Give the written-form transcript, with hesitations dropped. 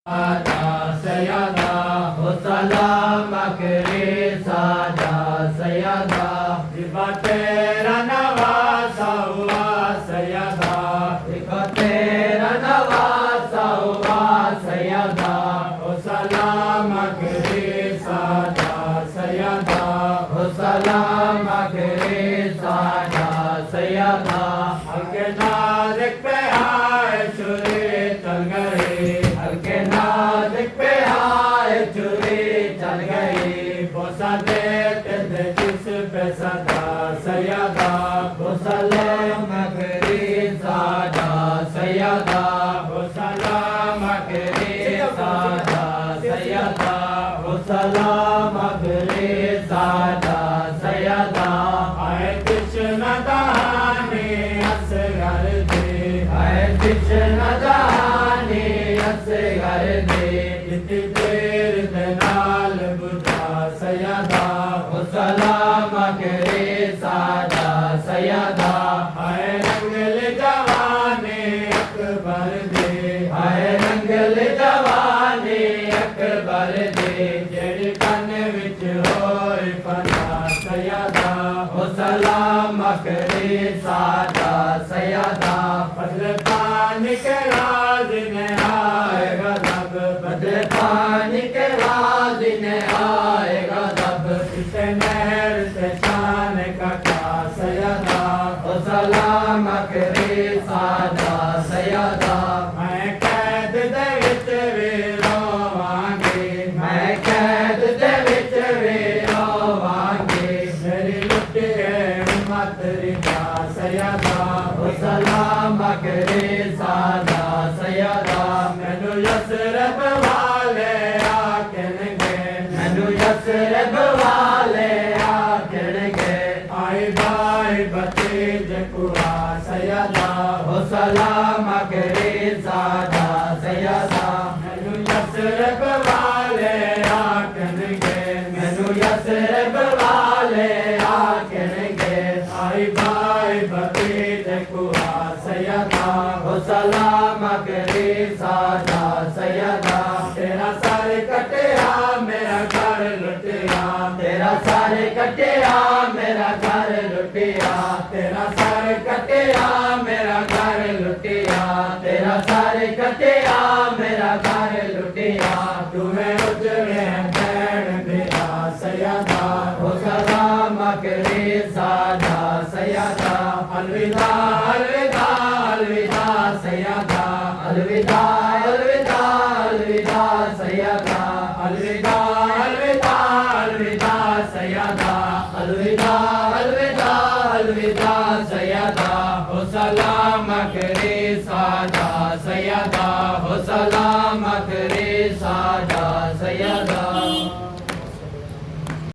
सयदा हो सलाम करे सादा सयदा दिबा तेरा नवासा हुआ सयदा दिबा तेरा नवासा हुआ सयदा हो सलाम करे सादा सयदा हो सलाम करे सादा सयदा हल्के नाज़िक पे आए छुरी चल गए हल्के नाज़िक पे आए छुरी चल गई बोसा देते थे जिस पे सदा सयदा हो सलाम करे सादा सयदा हो सलाम करे सादा सयदा हो सलाम करे सादा सयदा आए कृष्ण दहाने असगर दे आए कृष्ण दहाने असगर दे इतनी देर दे नाल बुझा सयदा हो सलाम करे सादा सयदा आए रंगल जवाने अकबर दे आए रंगल जवाने अकबर दे जेड़ी कन विच होए फना सयदा हो सलाम करे सादा सयदा बदले पानी के राज ने आएगा जब बदले पानी के राज ने आएगा जब इसे नहर से शान का क्या सयदा हो सलाम करे सादा सयदा मैं कैद दे विच वे रोवांगे मैं कैद दे विच वे रोवांगे मेरी लुटी है मत रिदा सयदा हो सलाम करे सादा सयदा मैनू यसरब वाले आखणगे मैनू यसरब वाले आखणगे आई बाई भतीज कुआ सयदा हो सलाम करे सादा सयदा मैनू यसरब वाले आखणगे मैनू यसरब वाले आखणगे आई बाई भतीज कुआ सयदा हो सलाम करे सादा सयदा तेरा सर कटिया मेरा घर लुटिया तेरा सर कटिया मेरा घर लुटिया तेरा सर कटिया मेरा घर लुटिया तेरा सर कटिया मेरा घर लुटिया तुम्हें उजड़े बैठ दिया सयदा हो सलाम करे सादा सयदा अलविदा अलविदा अलविदा सयदा अलविदा अलविदा अलविदा सयदा अलविदा अलविदा अलविदा सयदा अलविदा अलविदा अलविदा सयदा हो सलाम करे सादा सयदा हो सलाम करे सादा